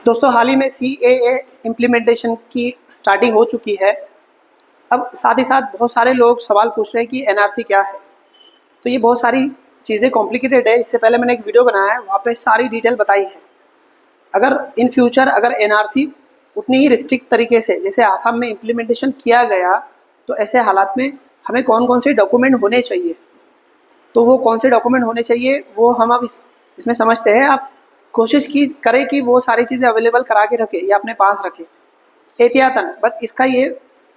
दोस्तों हाल ही में CAA implementation की स्टार्टिंग हो चुकी है। अब साथ ही साथ बहुत सारे लोग सवाल पूछ रहे हैं कि NRC क्या है। तो ये बहुत सारी चीज़ें कॉम्प्लिकेटेड है। इससे पहले मैंने एक वीडियो बनाया है, वहाँ पे सारी डिटेल बताई है। अगर इन फ्यूचर अगर NRC उतनी ही रिस्ट्रिक्ट तरीके से जैसे आसाम में इम्प्लीमेंटेशन किया गया, तो ऐसे हालात में हमें कौन कौन से डॉक्यूमेंट होने चाहिए, तो वो कौन से डॉक्यूमेंट होने चाहिए वो हम अब इसमें समझते हैं। आप कोशिश की करें कि वो सारी चीज़ें अवेलेबल करा के रखें या अपने पास रखें एहतियातन। बट इसका ये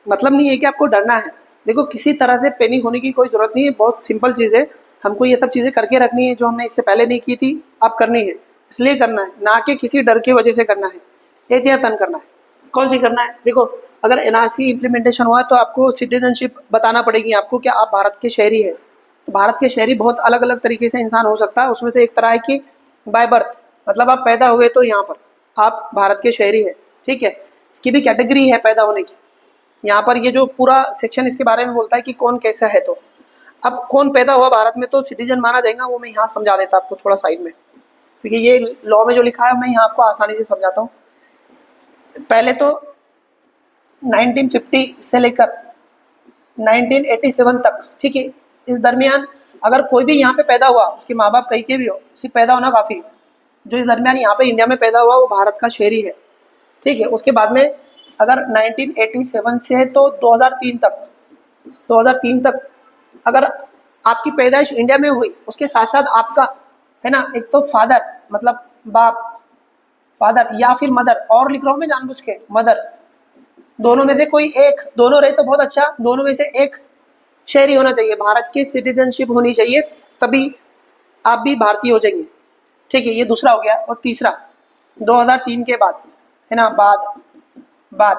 मतलब नहीं है कि आपको डरना है। देखो, किसी तरह से पैनिक होने की कोई ज़रूरत नहीं है। बहुत सिंपल चीज़ है। हमको ये सब चीज़ें करके रखनी है जो हमने इससे पहले नहीं की थी, अब करनी है। इसलिए करना है, ना कि किसी डर की वजह से करना है। एहतियातन करना है। कौन सी करना है? देखो, अगर NRC इम्प्लीमेंटेशन हुआ तो आपको सिटीजनशिप बताना पड़ेगी आपको, क्या आप भारत के शहरी है। तो भारत के शहरी बहुत अलग अलग तरीके से इंसान हो सकता है। उसमें से एक तरह है कि बाय बर्थ, मतलब आप पैदा हुए तो यहाँ पर आप भारत के शहरी है, ठीक है। इसकी भी कैटेगरी है पैदा होने की। यहाँ पर ये जो पूरा सेक्शन इसके बारे में बोलता है कि कौन कैसा है। तो अब कौन पैदा हुआ भारत में तो सिटीजन माना जाएगा, वो मैं यहाँ समझा देता आपको थोड़ा साइड में, क्योंकि ये लॉ में जो लिखा है मैं यहाँ आपको आसानी से समझाता हूँ। पहले तो 1950 से लेकर 1987 तक, ठीक है, इस दरमियान अगर कोई भी यहाँ पे पैदा हुआ, उसके माँ बाप कहीं के भी हो, सिर्फ पैदा होना काफ़ी है। जो इस दरमियान यहाँ पे इंडिया में पैदा हुआ वो भारत का शहरी है, ठीक है। उसके बाद में अगर 1987 से तो 2003 तक अगर आपकी पैदाइश इंडिया में हुई, उसके साथ साथ आपका है ना, एक तो फादर मतलब बाप, फादर या फिर मदर, और लिख रहा हूँ मैं जानबूझ के मदर, दोनों में से कोई एक, दोनों रहे तो बहुत अच्छा, दोनों में से एक शहरी होना चाहिए, भारत की सिटीजनशिप होनी चाहिए, तभी आप भी भारतीय हो जाएंगे, ठीक है। ये दूसरा हो गया। और तीसरा 2003 के बाद है ना, बाद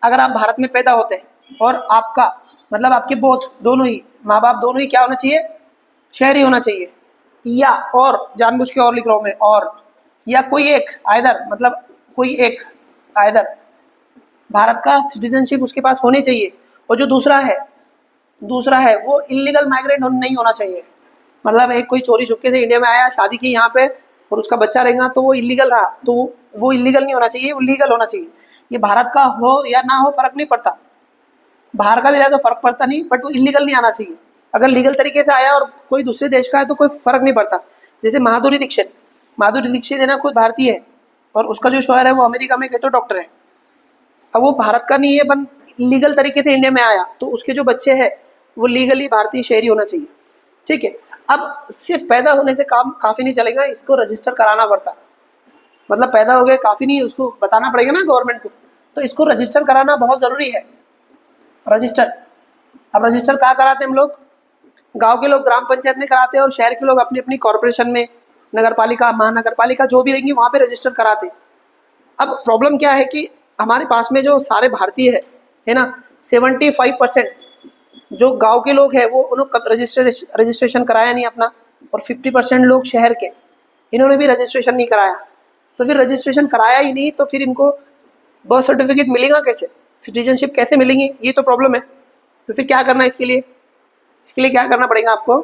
अगर आप भारत में पैदा होते हैं और आपका मतलब आपके बोथ दोनों ही माँ बाप दोनों ही क्या होना चाहिए, शहरी होना चाहिए, या और जानबूझ के और लिख रहा हूँ मैं, और या कोई एक आइदर, मतलब कोई एक आइदर भारत का सिटीजनशिप उसके पास होनी चाहिए। और जो दूसरा है वो इलीगल माइग्रेंट नहीं होना चाहिए। मतलब एक कोई चोरी छुपके से इंडिया में आया, शादी की यहाँ पे, और उसका बच्चा रहेगा तो वो इलीगल रहा, तो वो इलीगल नहीं होना चाहिए, वो लीगल होना चाहिए। ये भारत का हो या ना हो फर्क नहीं पड़ता, बाहर का भी रहा तो फर्क पड़ता नहीं, बट वो इलीगल नहीं आना चाहिए। अगर लीगल तरीके से आया और कोई दूसरे देश का है तो कोई फर्क नहीं पड़ता। जैसे माधुरी दीक्षित है ना, खुद भारतीय है, और उसका जो शोहर है वो अमेरिका में तो डॉक्टर है। अब वो भारत का नहीं है, बन लीगल तरीके से इंडिया में आया, तो उसके जो बच्चे हैं वो लीगली भारतीय शहरी होना चाहिए, ठीक है। अब सिर्फ पैदा होने से काम काफ़ी नहीं चलेगा, इसको रजिस्टर कराना पड़ता। मतलब पैदा हो गए काफ़ी नहीं, उसको बताना पड़ेगा ना गवर्नमेंट को, तो इसको रजिस्टर कराना बहुत ज़रूरी है। रजिस्टर, अब रजिस्टर कहाँ कराते हैं हम लोग? गांव के लोग ग्राम पंचायत में कराते हैं, और शहर के लोग अपनी अपनी कॉरपोरेशन में, नगर पालिका, महानगर पालिका जो भी रहेंगी वहाँ पे रजिस्टर कराते हैं। अब प्रॉब्लम क्या है कि हमारे पास में जो सारे भारतीय है ना, 75% जो गांव के लोग हैं वो उन्होंने रजिस्ट्रेशन कराया नहीं अपना, और 50% लोग शहर के, इन्होंने भी रजिस्ट्रेशन नहीं कराया। तो फिर रजिस्ट्रेशन कराया ही नहीं तो फिर इनको बर्थ सर्टिफिकेट मिलेगा कैसे, सिटीजनशिप कैसे मिलेंगी, ये तो प्रॉब्लम है। तो फिर क्या करना है इसके लिए क्या करना पड़ेगा आपको?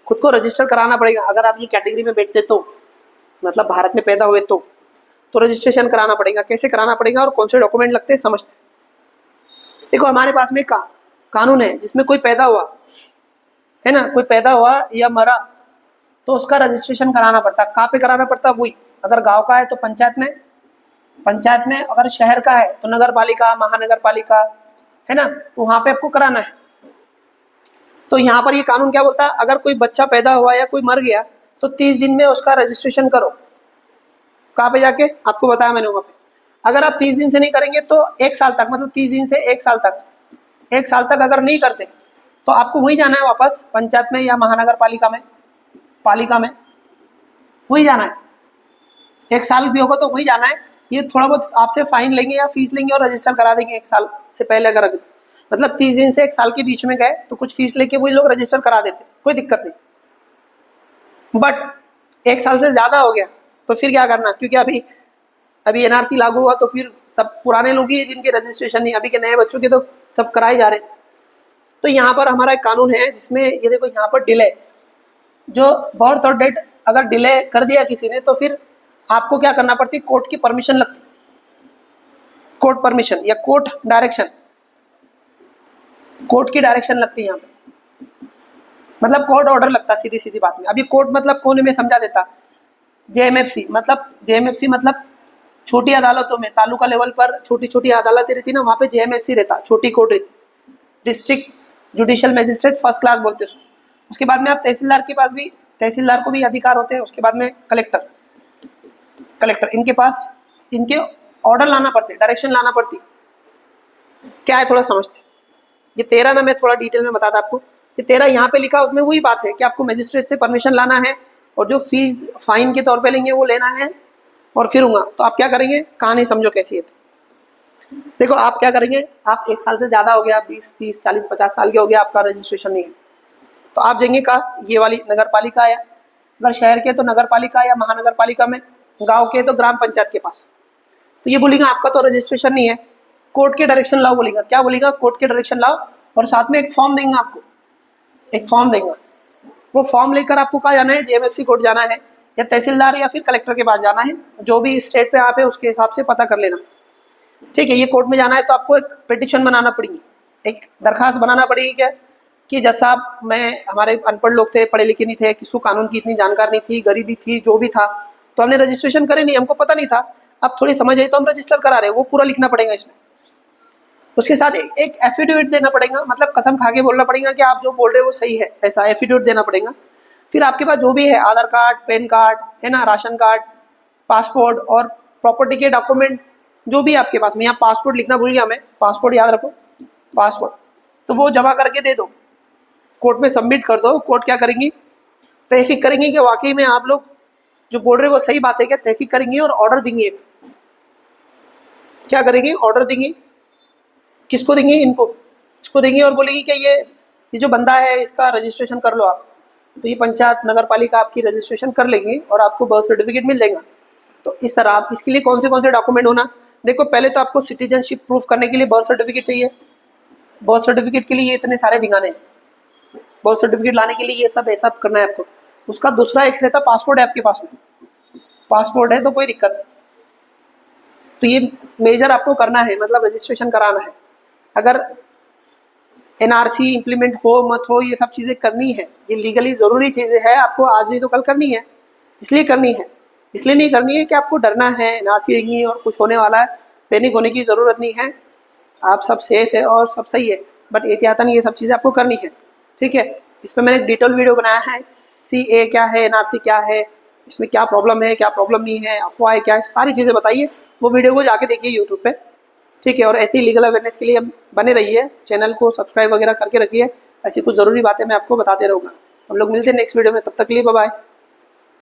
खुद को रजिस्टर कराना पड़ेगा। अगर आप ये कैटेगरी में बैठते तो, मतलब भारत में पैदा हुए तो रजिस्ट्रेशन कराना पड़ेगा। कैसे कराना पड़ेगा और कौन से डॉक्यूमेंट लगते हैं समझते। देखो, हमारे पास में कानून है जिसमें कोई पैदा हुआ है ना, कोई पैदा हुआ या मरा तो उसका रजिस्ट्रेशन कराना पड़ता। कहाँ पे कराना पड़ता? वही, अगर गांव का है तो पंचायत में, अगर शहर का है तो नगर पालिका, महानगर पालिका, है ना, तो वहाँ पे आपको कराना है। तो यहाँ पर ये कानून क्या बोलता है, अगर कोई बच्चा पैदा हुआ या कोई मर गया तो 30 दिन में उसका रजिस्ट्रेशन करो। कहाँ पे जाके? आपको बताया मैंने वहाँ पे। अगर आप 30 दिन से नहीं करेंगे तो 1 साल तक, मतलब 30 दिन से 1 साल तक, 1 साल तक अगर नहीं करते तो आपको वहीं जाना है वापस, पंचायत में या महानगर पालिका में वहीं जाना है। 1 साल भी होगा तो वहीं जाना है। ये थोड़ा बहुत आपसे फाइन लेंगे या फीस लेंगे और रजिस्टर करा देंगे 1 साल से पहले। अगर मतलब 30 दिन से 1 साल के बीच में गए तो कुछ फीस लेके वही लोग रजिस्टर करा देते, कोई दिक्कत नहीं। बट 1 साल से ज़्यादा हो गया तो फिर क्या करना? क्योंकि अभी NRC लागू हुआ तो फिर सब पुराने लोग ही हैं जिनके रजिस्ट्रेशन नहीं, अभी के नए बच्चों के तो सब कराए जा रहे हैं। तो यहाँ पर हमारा एक कानून है जिसमें ये देखो, यहाँ पर डिले, जो बर्थ और डेथ अगर डिले कर दिया किसी ने तो फिर आपको क्या करना पड़ती है, कोर्ट की परमिशन लगती, कोर्ट परमिशन या कोर्ट डायरेक्शन, कोर्ट की डायरेक्शन लगती है यहाँ पे, मतलब कोर्ट ऑर्डर लगता है, सीधी सीधी बात में। अभी कोर्ट मतलब कौन, में समझा देता, जेएमएफसी मतलब छोटी अदालतों में, तालुका लेवल पर छोटी छोटी अदालतें रहती ना, वहाँ पे जेएमएफसी रहता, छोटी कोर्ट रहती, district judicial magistrate first class बोलते हैं उसको। उसके बाद में आप तहसीलदार के पास भी, तहसीलदार को भी अधिकार होते हैं। उसके बाद में कलेक्टर, इनके पास, इनके ऑर्डर लाना पड़ते, डायरेक्शन लाना पड़ती। क्या है थोड़ा समझते। ये 13 ना मैं थोड़ा डिटेल में बताता आपको। ये 13 यहाँ पे लिखा, उसमें वही बात है कि आपको मजिस्ट्रेट से परमिशन लाना है और जो फीस फाइन के तौर पे लेंगे वो लेना है और फिर होगा। तो आप क्या करेंगे, कहानी समझो कैसी है। देखो आप क्या करेंगे, आप 1 साल से ज़्यादा हो गया, 20, 30, 40, 50 साल के हो गया, आपका रजिस्ट्रेशन नहीं है, तो आप जाएंगे कहाँ, ये वाली नगर पालिका, या अगर शहर के तो नगर पालिका या महानगर पालिका में, गाँव के तो ग्राम पंचायत के पास। तो ये बोलेगा आपका तो रजिस्ट्रेशन नहीं है, कोर्ट के डायरेक्शन लाओ बोलेगा। क्या बोलेगा, कोर्ट के डायरेक्शन लाओ, और साथ में एक फॉर्म देंगे आपको, एक फॉर्म देंगे। वो फॉर्म लेकर आपको कहाँ जाना है, जेएमएफसी कोर्ट जाना है, या तहसीलदार या फिर कलेक्टर के पास जाना है, जो भी स्टेट पे आप है उसके हिसाब से पता कर लेना। ठीक है, ये कोर्ट में जाना है तो आपको एक पिटिशन बनाना पड़ेगी, एक दरखास्त बनाना पड़ेगी। क्या कि जैसा मैं, हमारे अनपढ़ लोग थे, पढ़े लिखे नहीं थे, किसी को कानून की इतनी जानकारी नहीं थी, गरीबी थी, जो भी था, तो हमने रजिस्ट्रेशन करे नहीं, हमको पता नहीं था। अब थोड़ी समझ आई तो हम रजिस्टर करा रहे हैं, वो पूरा लिखना पड़ेगा इसमें। उसके साथ एक एफिडेविट देना पड़ेगा, मतलब कसम खा के बोलना पड़ेगा कि आप जो बोल रहे हो वो सही है, ऐसा एफिडेविट देना पड़ेगा। फिर आपके पास जो भी है, आधार कार्ड, पैन कार्ड है ना, राशन कार्ड, पासपोर्ट और प्रॉपर्टी के डॉक्यूमेंट जो भी आपके पास में, यहाँ पासपोर्ट लिखना भूल गया मैं, पासपोर्ट याद रखो, पासपोर्ट, तो वो जमा करके दे दो, कोर्ट में सबमिट कर दो। कोर्ट क्या करेंगी, तहकीक करेंगे कि वाकई में आप लोग जो बोल रहे हो वो सही बात है क्या, तहकीक करेंगे और ऑर्डर देंगे। क्या करेंगे, ऑर्डर देंगे। किसको देंगे, इनको, इसको देंगे और बोलेगी कि ये जो बंदा है इसका रजिस्ट्रेशन कर लो आप। तो ये पंचायत नगर पालिका आपकी रजिस्ट्रेशन कर लेंगे और आपको बर्थ सर्टिफिकेट मिल जाएगा। तो इस तरह आप, इसके लिए कौन से डॉक्यूमेंट होना, देखो पहले तो आपको सिटीजनशिप प्रूफ करने के लिए बर्थ सर्टिफिकेट चाहिए। बर्थ सर्टिफिकेट के लिए ये इतने सारे दिखाने हैं, बर्थ सर्टिफिकेट लाने के लिए ये सब ऐसा करना है आपको। उसका दूसरा एक रहता, पासपोर्ट है आपके पास में, पासपोर्ट है तो कोई दिक्कत नहीं। तो ये मेजर आपको करना है, मतलब रजिस्ट्रेशन कराना है। अगर एनआरसी इम्प्लीमेंट हो मत हो, ये सब चीज़ें करनी है, ये लीगली ज़रूरी चीज़ें हैं, आपको आज नहीं तो कल करनी है। इसलिए करनी है, इसलिए नहीं करनी है कि आपको डरना है एनआरसी देंगी और कुछ होने वाला है, पैनिक होने की ज़रूरत नहीं है। आप सब सेफ है और सब सही है, बट एहतियातन ये सब चीज़ें आपको करनी है। ठीक है, इस पर मैंने एक डिटेल वीडियो बनाया है, CA क्या है, एनआरसी क्या है, इसमें क्या प्रॉब्लम है, क्या प्रॉब्लम नहीं है, अफवाह है क्या है, सारी चीज़ें बताइए। वो वीडियो को जाके देखिए यूट्यूब पे। ठीक है, और ऐसी लीगल अवेयरनेस के लिए बने रहिए, चैनल को सब्सक्राइब वगैरह करके रखिए। ऐसी कुछ ज़रूरी बातें मैं आपको बताते रहूँगा। हम लोग मिलते हैं नेक्स्ट वीडियो में, तब तक के लिए बाय बाय।